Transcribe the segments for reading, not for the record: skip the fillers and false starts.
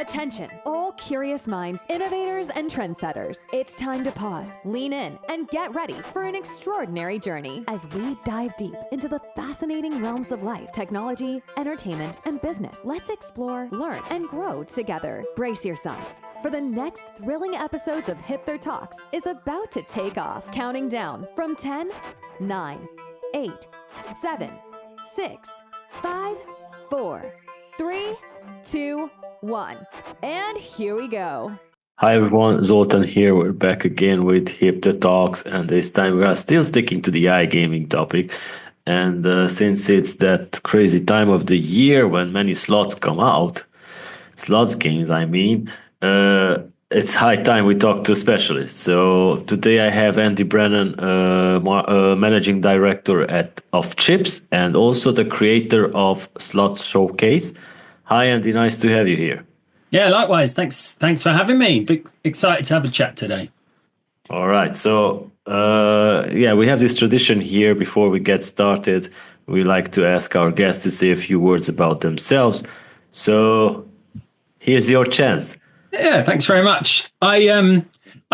Attention, all curious minds, innovators, and trendsetters. It's time to pause, lean in, and get ready for an extraordinary journey as we dive deep into the fascinating realms of life, technology, entertainment, and business. Let's explore, learn, and grow together. Brace yourselves, for the next thrilling episodes of Hipther Talks is about to take off. Counting down from 10, 9, 8, 7, 6, 5, 4, 3, 2, 1. And here we go. Hi everyone, Zoltan here. We're back again with Hipther Talks, and this time we are still sticking to the iGaming topic. And since it's that crazy time of the year when many slots come out, slots games I mean, it's high time we talk to specialists. So today I have Andy Brennan, Managing Director of Chips and also the creator of Slot Showcase. Hi Andy, nice to have you here. Yeah, likewise. Thanks for having me. Excited to have a chat today. All right. So, we have this tradition here before we get started. We like to ask our guests to say a few words about themselves. So, here's your chance. Yeah, thanks very much. I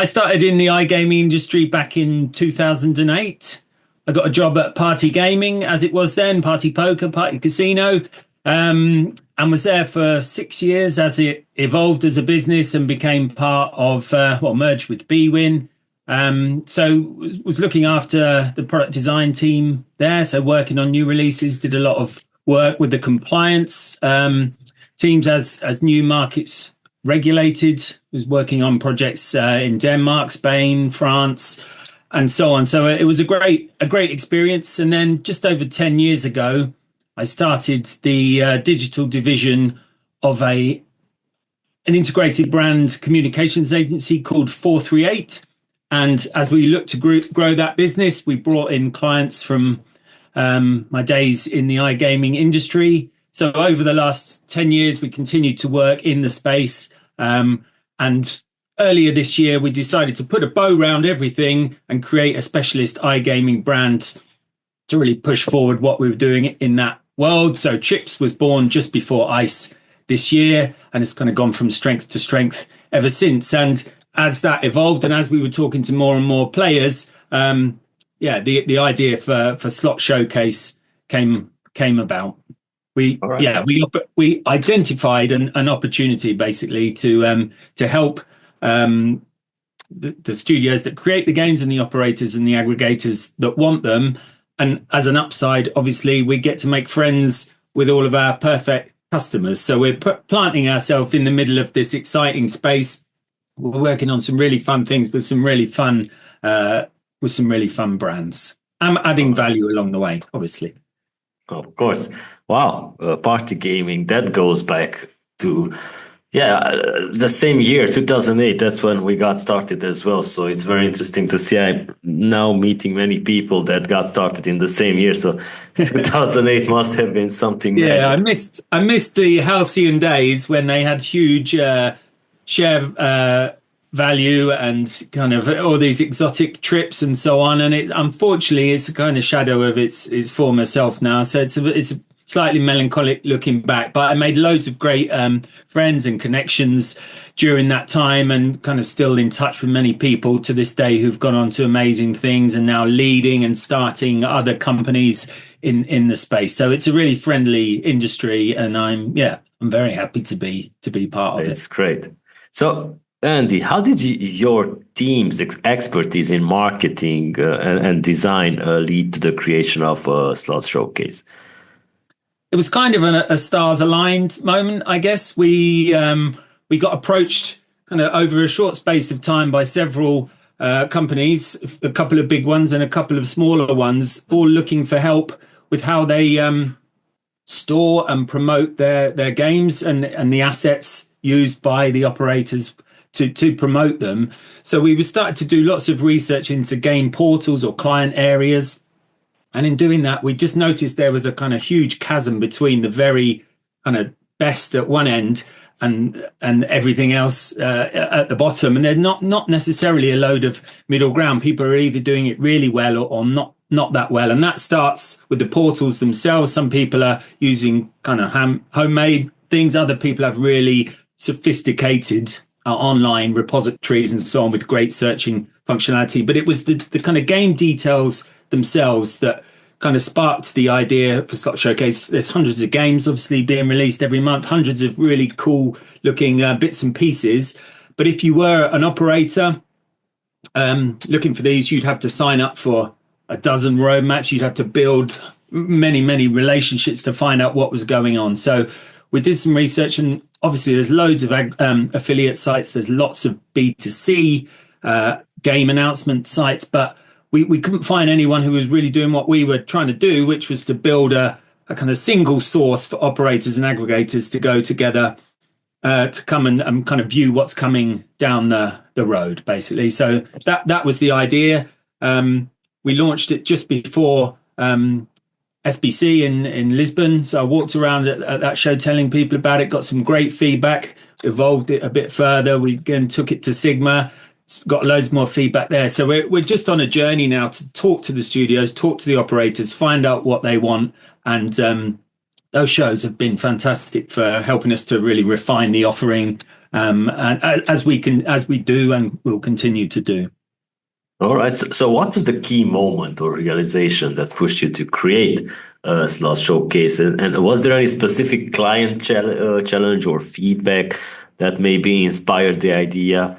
started in the iGaming industry back in 2008. I got a job at Party Gaming, as it was then, Party Poker, Party Casino. And was there for 6 years as it evolved as a business and became part of, merged with bwin. So was looking after the product design team there. So working on new releases, did a lot of work with the compliance teams as new markets regulated, was working on projects in Denmark, Spain, France, and so on. So it was a great experience. And then just over 10 years ago, I started the digital division of an integrated brand communications agency called 438. And as we look to grow that business, we brought in clients from my days in the iGaming industry. So over the last 10 years, we continued to work in the space. And earlier this year, we decided to put a bow around everything and create a specialist iGaming brand to really push forward what we were doing in that world. So Chips was born just before ICE this year, and it's kind of gone from strength to strength ever since. And as that evolved, and as we were talking to more and more players, the idea for Slot Showcase came about. We identified an opportunity basically to help the studios that create the games and the operators and the aggregators that want them. And as an upside, obviously, we get to make friends with all of our perfect customers. So we're planting ourselves in the middle of this exciting space. We're working on some really fun things with some really fun brands. I'm adding value along the way, obviously. Of course. Wow. Party gaming, that goes back to the same year, 2008. That's when we got started as well. So it's very interesting to see. I'm now meeting many people that got started in the same year. So 2008 must have been something. Yeah, magic. I missed the halcyon days when they had huge share value and kind of all these exotic trips and so on. And unfortunately, it's a kind of shadow of its former self now. So it's slightly melancholic looking back, but I made loads of great friends and connections during that time, and kind of still in touch with many people to this day who've gone on to amazing things and now leading and starting other companies in the space. So it's a really friendly industry, and I'm very happy to be part of it. It's great. So Andy, how did your team's expertise in marketing and design lead to the creation of Slot Showcase? It was kind of a stars aligned moment, I guess. We got approached kind of over a short space of time by several companies, a couple of big ones and a couple of smaller ones, all looking for help with how they store and promote their games and the assets used by the operators to promote them. So we were starting to do lots of research into game portals or client areas. And in doing that, we just noticed there was a kind of huge chasm between the very kind of best at one end and everything else at the bottom. And they're not necessarily a load of middle ground. People are either doing it really well or not that well. And that starts with the portals themselves. Some people are using kind of homemade things. Other people have really sophisticated online repositories and so on with great searching functionality. But it was the kind of game details themselves that kind of sparked the idea for Slot Showcase. There's hundreds of games obviously being released every month, hundreds of really cool looking bits and pieces. But if you were an operator looking for these, you'd have to sign up for a dozen roadmaps. You'd have to build many relationships to find out what was going on. So we did some research, and obviously there's loads of affiliate sites. There's lots of B2C game announcement sites, but we couldn't find anyone who was really doing what we were trying to do, which was to build a kind of single source for operators and aggregators to go together to come and kind of view what's coming down the road, basically. So that was the idea. We launched it just before SBC in Lisbon. So I walked around at that show telling people about it, got some great feedback, evolved it a bit further. We again took it to Sigma, got loads more feedback there. So we're just on a journey now to talk to the studios, talk to the operators, find out what they want. And those shows have been fantastic for helping us to really refine the offering, and as we do and will continue to do. All right. So what was the key moment or realization that pushed you to create a Slot Showcase? And was there any specific client challenge or feedback that maybe inspired the idea?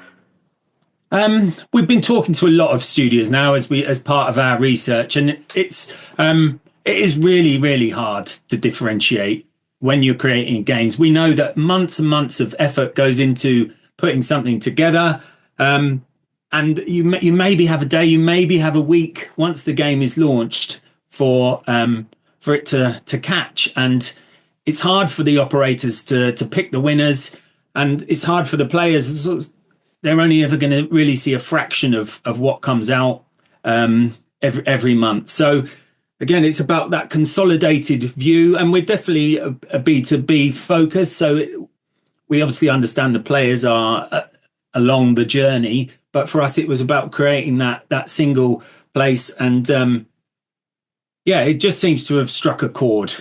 We've been talking to a lot of studios now as part of our research, and it is really hard to differentiate when you're creating games. We know that months and months of effort goes into putting something together. And you maybe have a day, you maybe have a week once the game is launched for it to catch. And it's hard for the operators to pick the winners, and it's hard for the players. They're only ever going to really see a fraction of what comes out every month. So again, it's about that consolidated view, and we're definitely a B2B focus. So we obviously understand the players are along the journey, but for us, it was about creating that single place. And it just seems to have struck a chord.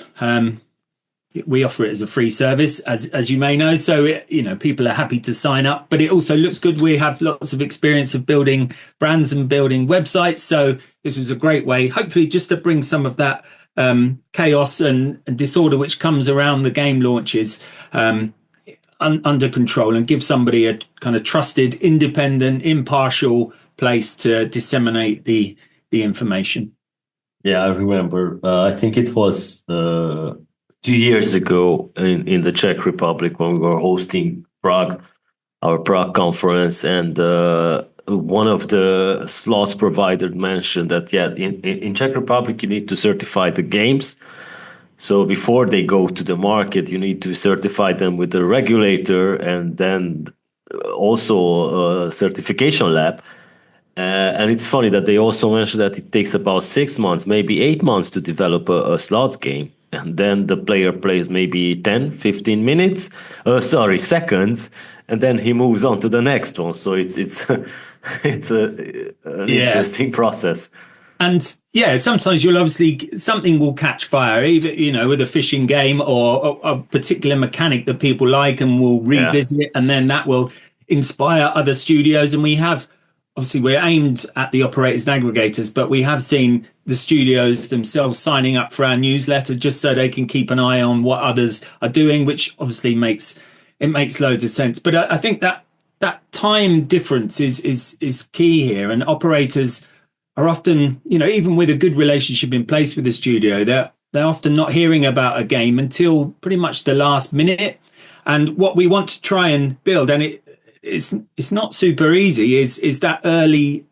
We offer it as a free service, as you may know. So, people are happy to sign up, but it also looks good. We have lots of experience of building brands and building websites. So this was a great way, hopefully, just to bring some of that chaos and disorder which comes around the game launches under control, and give somebody a kind of trusted, independent, impartial place to disseminate the information. Yeah, I remember. I think it was 2 years ago in the Czech Republic when we were hosting our Prague conference, and one of the slots providers mentioned that in Czech Republic you need to certify the games. So before they go to the market, you need to certify them with the regulator and then also a certification lab. And it's funny that they also mentioned that it takes about 6 months, maybe 8 months to develop a slots game. And then the player plays maybe 10, 15 minutes, seconds, and then he moves on to the next one. So it's an interesting process. And sometimes something will catch fire, either, with a fishing game or a particular mechanic that people like, and will revisit it, and then that will inspire other studios. And we're aimed at the operators and aggregators, but we have seen the studios themselves signing up for our newsletter just so they can keep an eye on what others are doing, which obviously makes loads of sense. But I think that time difference is key here, and operators are often, even with a good relationship in place with the studio, they're often not hearing about a game until pretty much the last minute. And what we want to try and build, and it's not super easy, is that early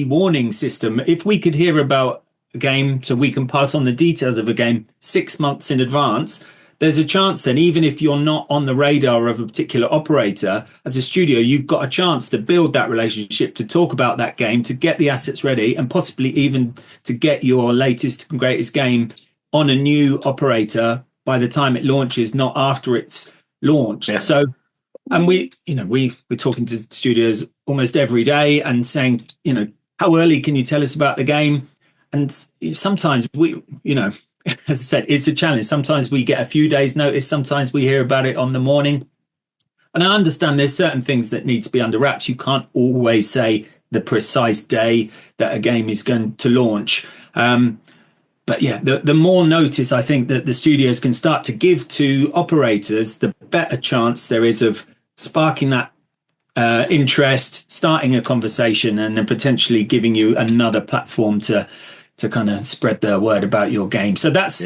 warning system. If we could hear about a game, so we can pass on the details of a game 6 months in advance, there's a chance then, even if you're not on the radar of a particular operator, as a studio, you've got a chance to build that relationship, to talk about that game, to get the assets ready, and possibly even to get your latest and greatest game on a new operator by the time it launches, not after it's launched. Yeah. So, and we're talking to studios almost every day and saying, how early can you tell us about the game? And sometimes as I said, it's a challenge. Sometimes we get a few days notice. Sometimes we hear about it on the morning. And I understand there's certain things that need to be under wraps. You can't always say the precise day that a game is going to launch. But yeah, the more notice I think that the studios can start to give to operators, the better chance there is of sparking that interest, starting a conversation, and then potentially giving you another platform to kind of spread the word about your game. So that's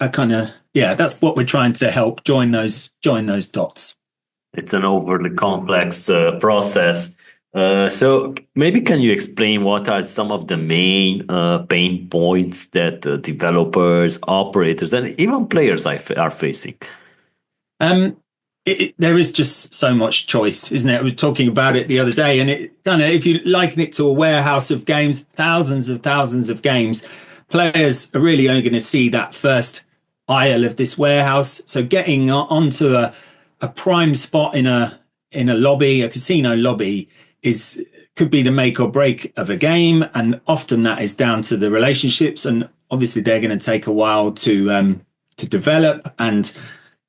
a kind of that's what we're trying to help join those dots. It's an overly complex process. So maybe can you explain what are some of the main pain points that developers, operators, and even players are facing? There is just so much choice, isn't it? We were talking about it the other day, and it kind of, if you liken it to a warehouse of games, thousands of games, players are really only going to see that first aisle of this warehouse. So getting onto a prime spot in a lobby, a casino lobby, could be the make or break of a game, and often that is down to the relationships, and obviously they're going to take a while to develop. And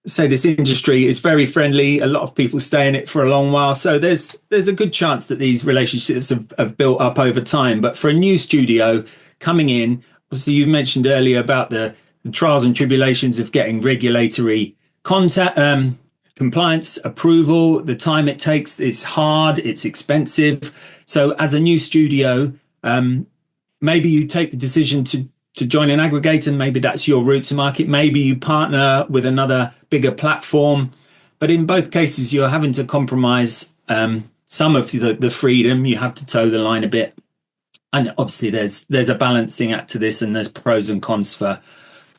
say this industry is very friendly. A lot of people stay in it for a long while. So there's a good chance that these relationships have built up over time. But for a new studio coming in, obviously you've mentioned earlier about the trials and tribulations of getting regulatory compliance approval. The time it takes is hard, it's expensive. So as a new studio, maybe you take the decision to join an aggregator. Maybe that's your route to market. Maybe you partner with another bigger platform. But in both cases, you're having to compromise some of the freedom. You have to toe the line a bit. And obviously there's a balancing act to this, and there's pros and cons for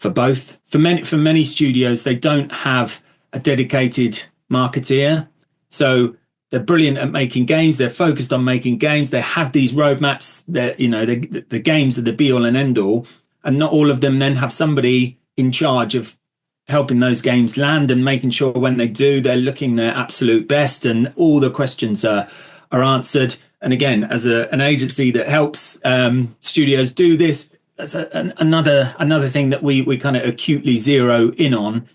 both. For many studios, they don't have a dedicated marketeer. So they're brilliant at making games. They're focused on making games. They have these roadmaps that, the games are the be all and end all. And not all of them then have somebody in charge of helping those games land and making sure when they do, they're looking their absolute best and all the questions are answered. And again, as an agency that helps studios do this, that's another thing that we kind of acutely zero in on,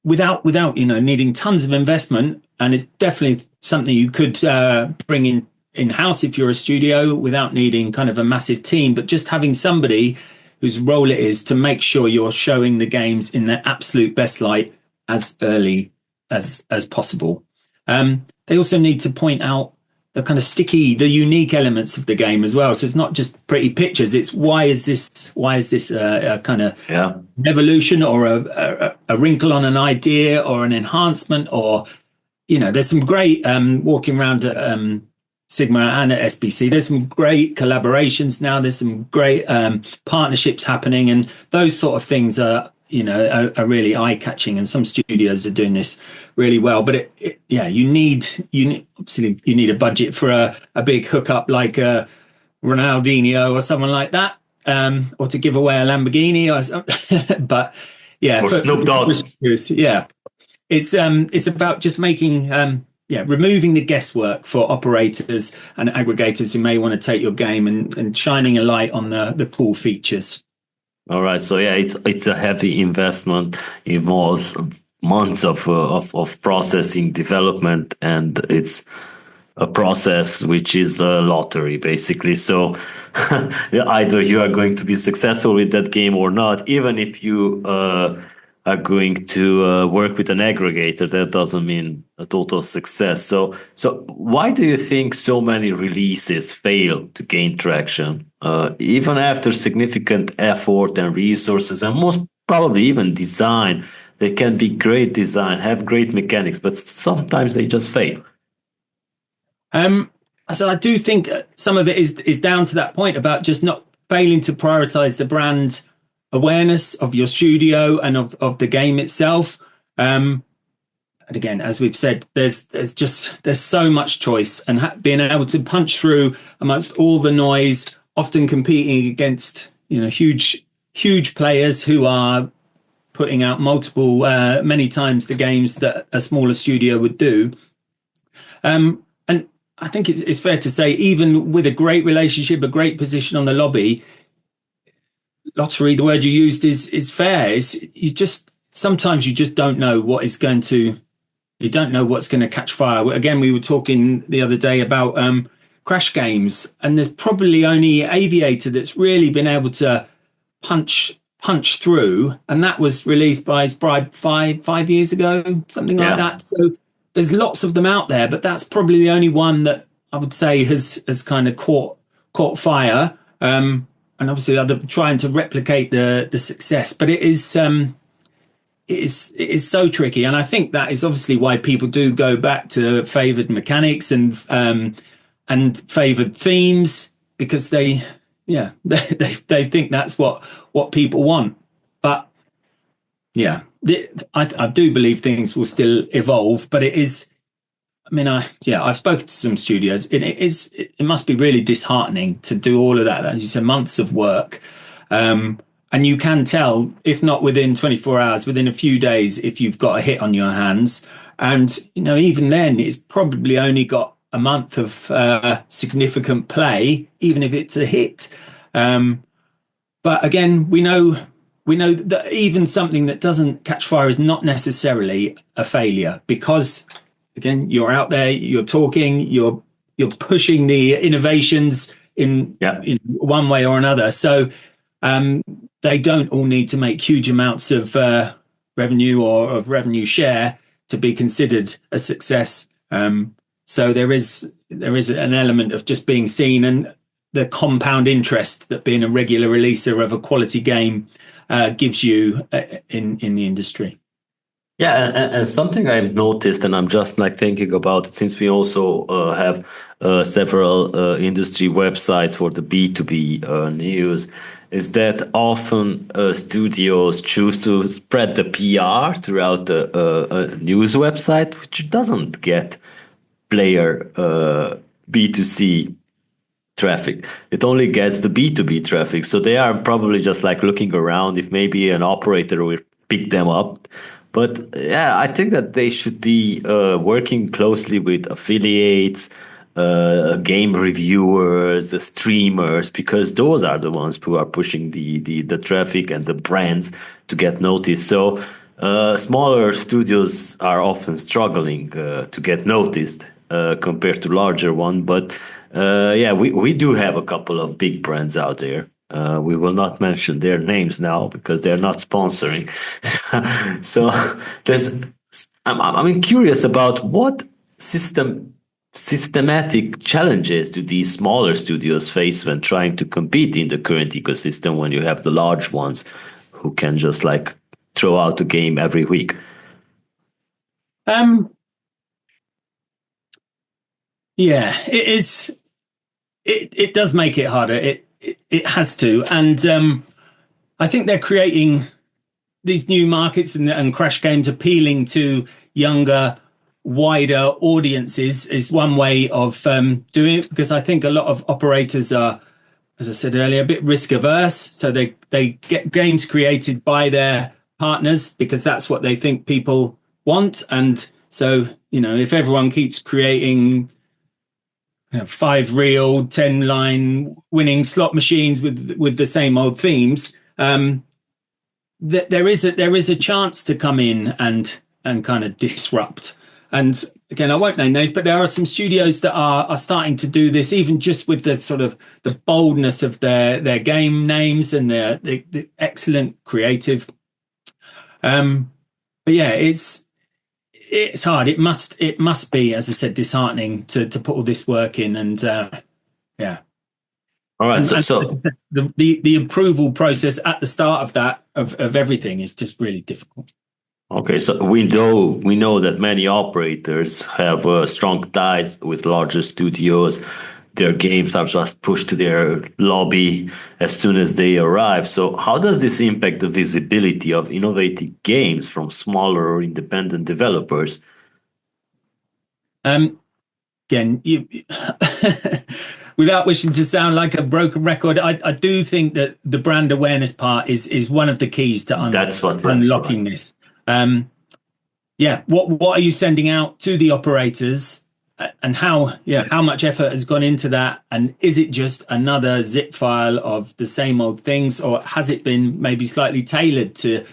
without needing tons of investment. And it's definitely something you could bring in-house if you're a studio without needing kind of a massive team, but just having somebody whose role it is to make sure you're showing the games in their absolute best light as early as possible. They also need to point out the unique elements of the game as well. So it's not just pretty pictures. It's why is this a kind of evolution or a wrinkle on an idea or an enhancement, or there's some great walking around Sigma and at SBC. There's some great collaborations now. There's some great partnerships happening, and those sort of things are really eye-catching. And some studios are doing this really well. But you need obviously you need a budget for a big hookup like Ronaldinho or someone like that, or to give away a Lamborghini or something. But yeah, or Snoop Dogg. It's about just making. Removing the guesswork for operators and aggregators who may want to take your game and shining a light on the cool features. All right. So it's a heavy investment, involves months of processing, development, and it's a process which is a lottery basically. So either you are going to be successful with that game or not. Even if you are going to work with an aggregator, that doesn't mean a total success. So why do you think so many releases fail to gain traction, even after significant effort and resources, and most probably even design? They can be great design, have great mechanics, but sometimes they just fail. So I do think some of it is down to that point about just not failing to prioritize the brand awareness of your studio and of the game itself. And again, as we've said, there's so much choice, and being able to punch through amongst all the noise, often competing against huge players who are putting out many times the games that a smaller studio would do. And I think it's fair to say, even with a great relationship, a great position on the lobby, lottery, the word you used is fair. Sometimes you just don't know what is going to you don't know what's going to catch fire. Again, we were talking the other day about crash games, and there's probably only Aviator that's really been able to punch through, and that was released by Scribe 5 years ago, something like that. So there's lots of them out there, but that's probably the only one that I would say has kind of caught fire. And obviously they're trying to replicate the success, but it is so tricky. And I think that is obviously why people do go back to favored mechanics and favored themes, because they think that's what people want. But yeah, I do believe things will still evolve, but it is, I mean, I've spoken to some studios, and it must be really disheartening to do all of that. As you said, months of work. And you can tell, if not within 24 hours, within a few days, if you've got a hit on your hands. And, even then, it's probably only got a month of significant play, even if it's a hit. But again, we know that even something that doesn't catch fire is not necessarily a failure, because again, you're out there, you're talking, you're pushing the innovations in one way or another. So they don't all need to make huge amounts of revenue or of revenue share to be considered a success. So there is an element of just being seen, and the compound interest that being a regular releaser of a quality game gives you in the industry. Yeah, and something I've noticed, and I'm just like thinking about it, since we also have several industry websites for the B2B news, is that often studios choose to spread the PR throughout the news website, which doesn't get player B2C traffic. It only gets the B2B traffic. So they are probably just like looking around if maybe an operator will pick them up. But yeah, I think that they should be working closely with affiliates, game reviewers, streamers, because those are the ones who are pushing the traffic and the brands to get noticed. So smaller studios are often struggling to get noticed compared to larger one. But we do have a couple of big brands out there. We will not mention their names now because they're not sponsoring. So I'm curious about what systematic challenges do these smaller studios face when trying to compete in the current ecosystem, when you have the large ones who can just like throw out a game every week? Yeah, it is. It does make it harder. It has to, and I think they're creating these new markets and crash games appealing to younger, wider audiences is one way of doing it, because I think a lot of operators are, as I said earlier, a bit risk averse. So they get games created by their partners because that's what they think people want. And so, if everyone keeps creating 5-reel, 10-line winning slot machines with the same old themes, there is a chance to come in and kind of disrupt. And again, I won't name names, but there are some studios that are starting to do this, even just with the sort of the boldness of their game names and the excellent creative. But yeah, it's hard. It must be, as I said, disheartening to put all this work in, and yeah. All right. So the approval process at the start of that of everything is just really difficult. Okay, so we know that many operators have strong ties with larger studios. Their games are just pushed to their lobby as soon as they arrive. So how does this impact the visibility of innovative games from smaller or independent developers? Again, without wishing to sound like a broken record, I do think that the brand awareness part is one of the keys to unlocking this. What are you sending out to the operators, and how much effort has gone into that, and is it just another zip file of the same old things, or has it been maybe slightly tailored to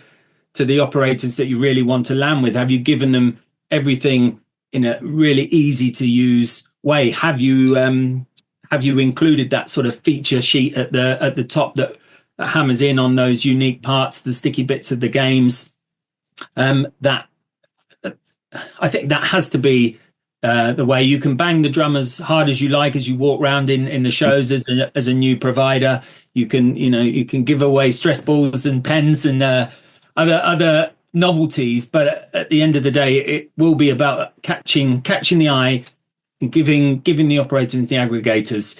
the operators that you really want to land with? Have you given them everything in a really easy to use way. Have you included that sort of feature sheet at the top that hammers in on those unique parts, the sticky bits of the games? That I think that has to be the way. You can bang the drum as hard as you like as you walk around in the shows as a new provider. You can give away stress balls and pens and other novelties, but at the end of the day, it will be about catching the eye and giving the operators and the aggregators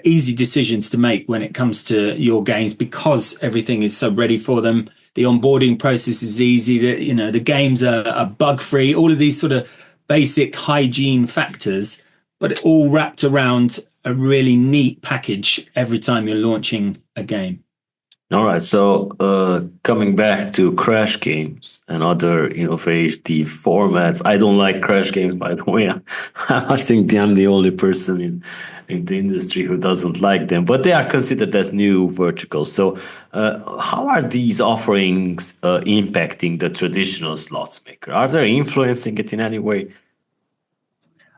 easy decisions to make when it comes to your games, because everything is so ready for them. The onboarding process is easy. The games are bug free. All of these sort of basic hygiene factors, but it all wrapped around a really neat package every time you're launching a game. All right. So coming back to Crash games and other innovative formats, I don't like Crash games, by the way. I think I'm the only person in the industry who doesn't like them, but they are considered as new verticals. So how are these offerings impacting the traditional slots maker? Are they influencing it in any way?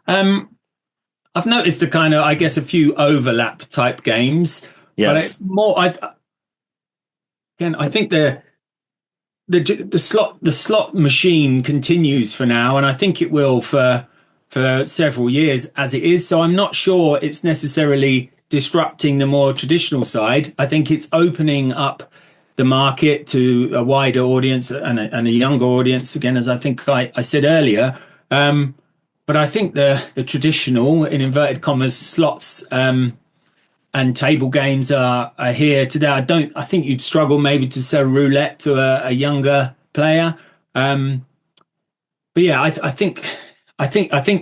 I've noticed a few overlap type games. Yes. But it's more, I think the slot machine continues for now, and I think it will for several years as it is. So I'm not sure it's necessarily disrupting the more traditional side. I think it's opening up the market to a wider audience and a younger audience, again, as I think I said earlier. But I think the traditional, in inverted commas, slots and table games are here today. I think you'd struggle maybe to sell roulette to a younger player. But yeah, I think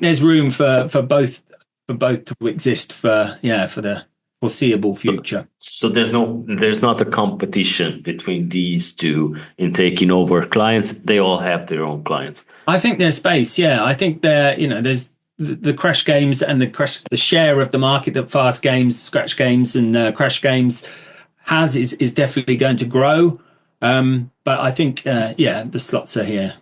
there's room for both to exist for the foreseeable future. So there's not a competition between these two in taking over clients. They all have their own clients. I think there's space. Yeah, I think there's the Crash games and the share of the market that fast games, scratch games, and Crash games is definitely going to grow. But I think the slots are here.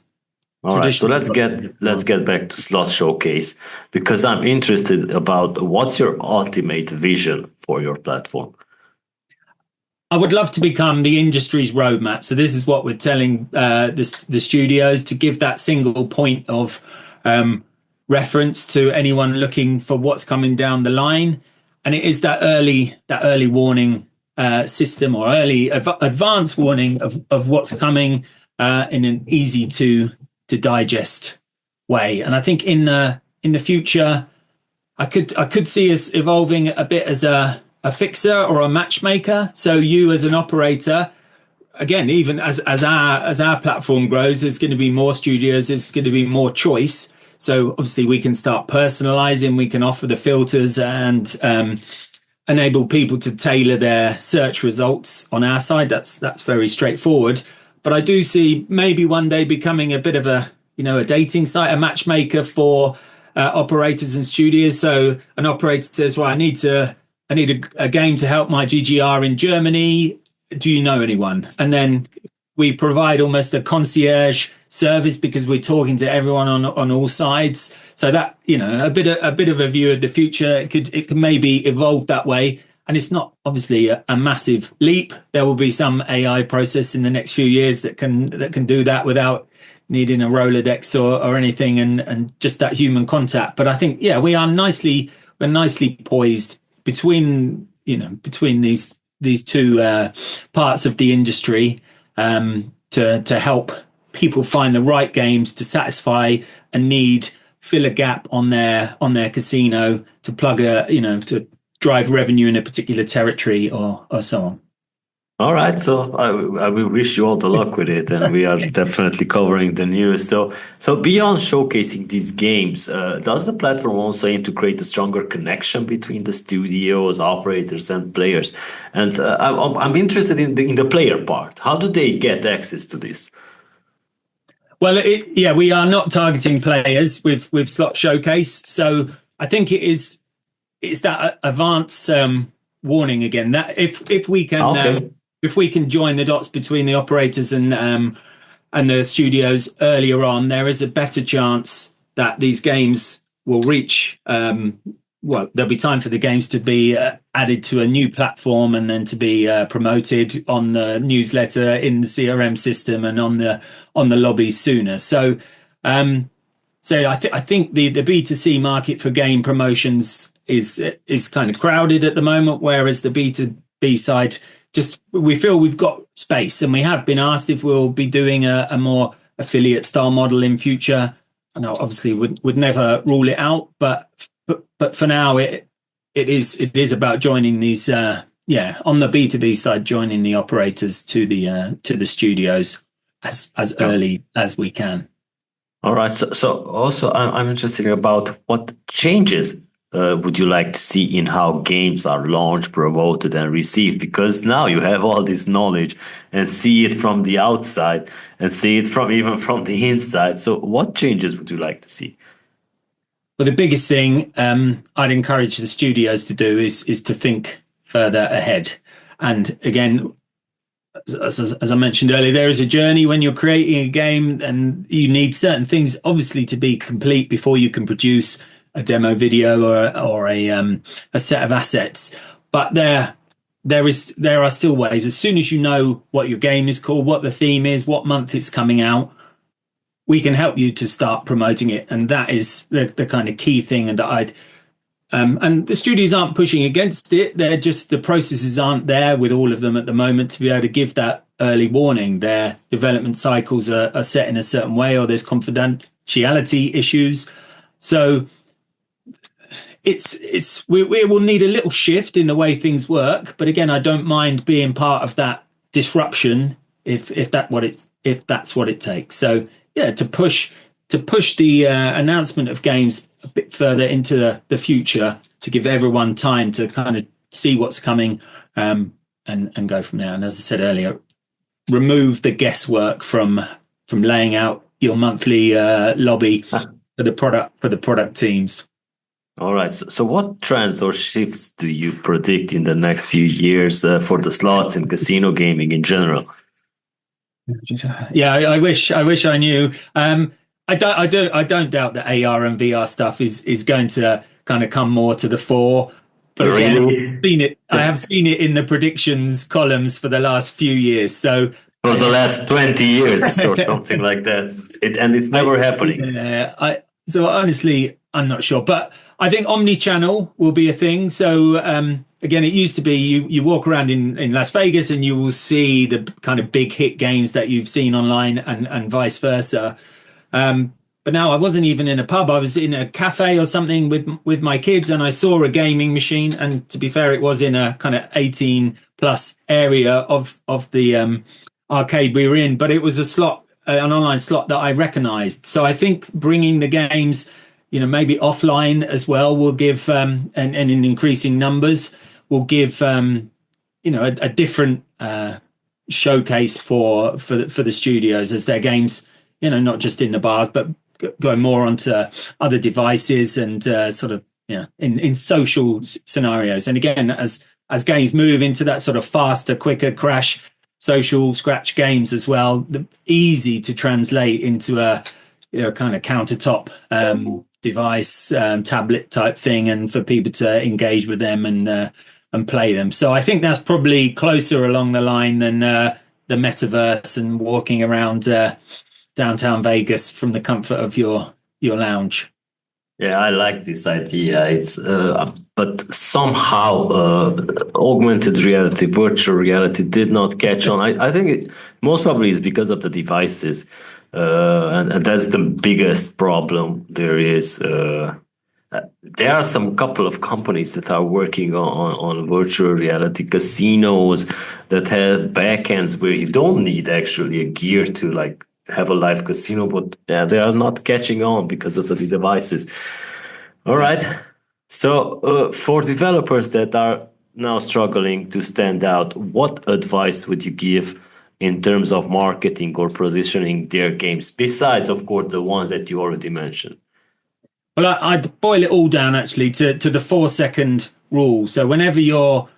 All right, so let's get back to Slot Showcase, because I'm interested about what's your ultimate vision for your platform. I would love to become the industry's roadmap. So this is what we're telling the studios, to give that single point of reference to anyone looking for what's coming down the line, and it is that early warning system, or early advanced warning of what's coming in an easy to digest way. And I think in the future, I could see us evolving a bit as a fixer or a matchmaker. So you as an operator, again, even as our platform grows, there's going to be more studios, there's going to be more choice. So obviously we can start personalizing, we can offer the filters and enable people to tailor their search results on our side. That's very straightforward. But I do see maybe one day becoming a bit of a dating site, a matchmaker for operators and studios. So an operator says, well, I need a game to help my GGR in Germany. Do you know anyone? And then we provide almost a concierge service, because we're talking to everyone on all sides. So that, a bit of a view of the future. It could maybe evolve that way. And it's not obviously a massive leap. There will be some AI process in the next few years that can do that without needing a Rolodex or anything, and just that human contact. But I think, we're nicely poised between these two parts of the industry to help people find the right games to satisfy a need, fill a gap on their casino, to plug to drive revenue in a particular territory or so on. All right, so I will wish you all the luck with it, and we are definitely covering the news. So beyond showcasing these games, does the platform also aim to create a stronger connection between the studios, operators, and players? And I'm interested in the player part. How do they get access to this? Well, we are not targeting players with Slot Showcase, so I think it's that advanced warning again, that if we can. Okay. If we can join the dots between the operators and and the studios earlier on, there is a better chance that these games will reach, well, there'll be time for the games to be added to a new platform and then to be promoted on the newsletter, in the CRM system, and on the lobbies sooner. So I think the B2C market for game promotions is kind of crowded at the moment, whereas the B2B side, just we feel we've got space, and we have been asked if we'll be doing a more affiliate style model in future. I know obviously would never rule it out, but for now it is about joining these on the B2B side, joining the operators to the studios as early as we can. All right. So also I'm interested about what changes would you like to see in how games are launched, promoted, and received? Because now you have all this knowledge and see it from the outside and see it even from the inside. So what changes would you like to see? Well, the biggest thing I'd encourage the studios to do is to think further ahead. And again, as I mentioned earlier, there is a journey when you're creating a game, and you need certain things obviously to be complete before you can produce a demo video or a set of assets. But there are still ways. As soon as you know what your game is called, what the theme is, what month it's coming out, we can help you to start promoting it. And that is the kind of key thing. And that and the studios aren't pushing against it. They're just, the processes aren't there with all of them at the moment to be able to give that early warning. Their development cycles are set in a certain way, or there's confidentiality issues. So we will need a little shift in the way things work. But again, I don't mind being part of that disruption if that's what it takes. So yeah, to push the announcement of games a bit further into the future, to give everyone time to kind of see what's coming, and go from there. And as I said earlier, remove the guesswork from laying out your monthly lobby for the product teams. All right. So what trends or shifts do you predict in the next few years for the slots and casino gaming in general? Yeah, I wish I knew. I don't doubt that AR and VR stuff is going to kind of come more to the fore. But again, Really? I have seen it in the predictions columns for the last few years. So for the last 20 years or something like that. It's never happening. So honestly, I'm not sure. But I think omni-channel will be a thing. So again, it used to be you walk around in Las Vegas and you will see the kind of big hit games that you've seen online and vice versa. But now I wasn't even in a pub. I was in a cafe or something with my kids, and I saw a gaming machine. And to be fair, it was in a kind of 18 plus area of the arcade we were in, but it was an online slot that I recognized. So I think bringing the games, maybe offline as well, will give, and in increasing numbers, will give, a different showcase for the studios as their games, not just in the bars, but going more onto other devices and sort of, in social scenarios. And again, as games move into that sort of faster, quicker crash, social scratch games as well, easy to translate into a kind of countertop device, tablet type thing, and for people to engage with them and play them. So I think that's probably closer along the line than the metaverse and walking around downtown Vegas from the comfort of your lounge. Yeah, I like this idea. It's but somehow augmented reality, virtual reality did not catch on. I think it most probably is because of the devices, and that's the biggest problem there is. There are some couple of companies that are working on virtual reality casinos that have backends where you don't need actually a gear to have a live casino, but they are not catching on because of the devices. All right. So for developers that are now struggling to stand out, what advice would you give in terms of marketing or positioning their games, besides, of course, the ones that you already mentioned? Well, I'd boil it all down actually to the 4-second rule. So whenever you're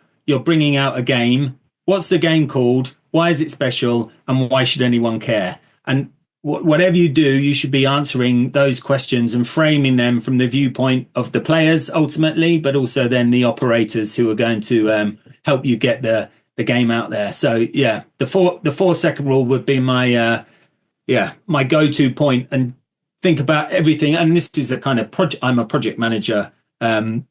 bringing out a game, what's the game called? Why is it special? And why should anyone care? And whatever you do, you should be answering those questions and framing them from the viewpoint of the players ultimately, but also then the operators who are going to help you get the game out there. So yeah, the 4-second rule would be my my go-to point, and think about everything. And this is a kind of project. I'm a project manager at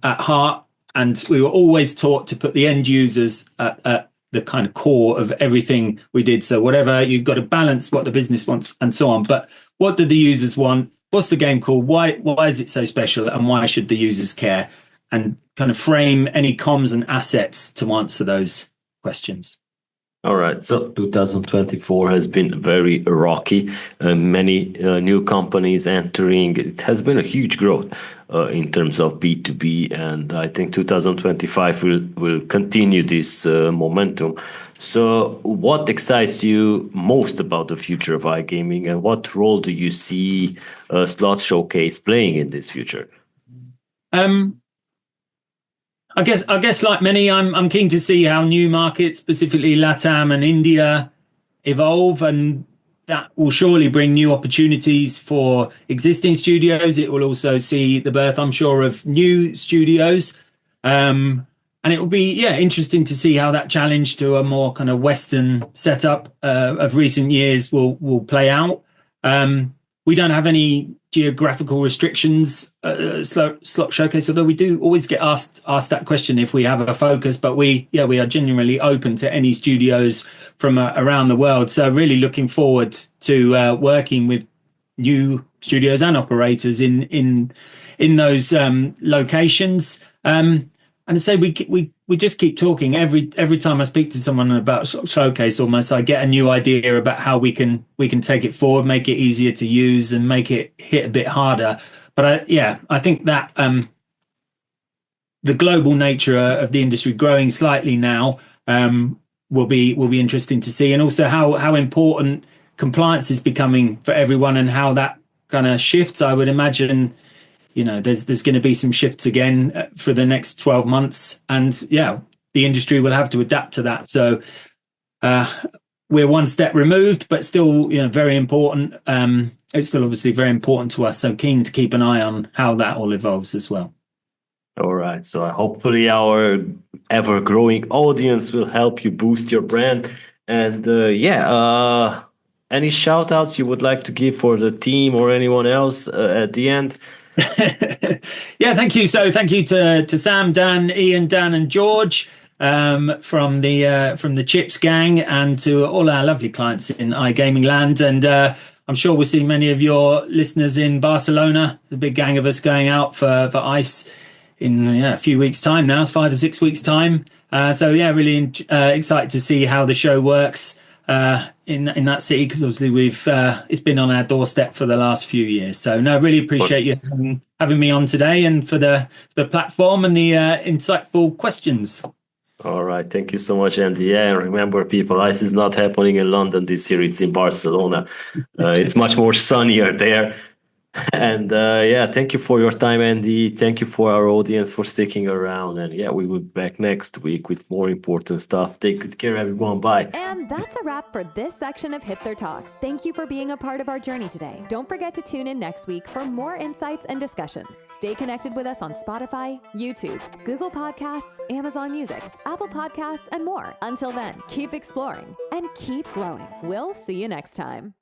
heart, and we were always taught to put the end users at the kind of core of everything we did. So whatever, you've got to balance what the business wants and so on. But what do the users want? What's the game called? Why is it so special? And why should the users care? And kind of frame any comms and assets to answer those questions. All right. So 2024 has been very rocky. Many new companies entering. It has been a huge growth in terms of B2B. And I think 2025 will continue this momentum. So what excites you most about the future of iGaming, and what role do you see Slot Showcase playing in this future? I guess like many, I'm keen to see how new markets, specifically LATAM and India, evolve, and that will surely bring new opportunities for existing studios. It will also see the birth, I'm sure, of new studios. And it will be, interesting to see how that challenge to a more kind of Western setup of recent years will play out. We don't have any geographical restrictions, Slot Showcase, although we do always get asked that question if we have a focus, but we are genuinely open to any studios from around the world. So really looking forward to working with new studios and operators in those locations. And I say we just keep talking. Every time I speak to someone about Showcase, almost I get a new idea about how we can take it forward, make it easier to use, and make it hit a bit harder. But I think that the global nature of the industry growing slightly now will be interesting to see, and also how important compliance is becoming for everyone, and how that kind of shifts. I would imagine, there's going to be some shifts again for the next 12 months. And the industry will have to adapt to that. So we're one step removed, but still, very important. It's still obviously very important to us. So keen to keep an eye on how that all evolves as well. All right. So hopefully our ever-growing audience will help you boost your brand. And any shout outs you would like to give for the team or anyone else at the end? Thank you. So thank you to Sam, Dan, Ian, Dan, and George from the Chips gang, and to all our lovely clients in iGaming land. And I'm sure we'll see many of your listeners in Barcelona. The big gang of us going out for ICE in a few weeks' time now. It's 5 or 6 weeks' time. Really excited to see how the show works in that city, because obviously it's been on our doorstep for the last few years. So really appreciate you having me on today, and for the platform and the insightful questions. All right, thank you so much, Andy. Remember, people, ICE is not happening in London this year. It's in Barcelona. It's much more sunnier there. And thank you for your time, Andy. Thank you for our audience for sticking around. And we will be back next week with more important stuff. Take good care, everyone. Bye. And that's a wrap for this section of Hipther Talks. Thank you for being a part of our journey today. Don't forget to tune in next week for more insights and discussions. Stay connected with us on Spotify, YouTube, Google Podcasts, Amazon Music, Apple Podcasts, and more. Until then, keep exploring and keep growing. We'll see you next time.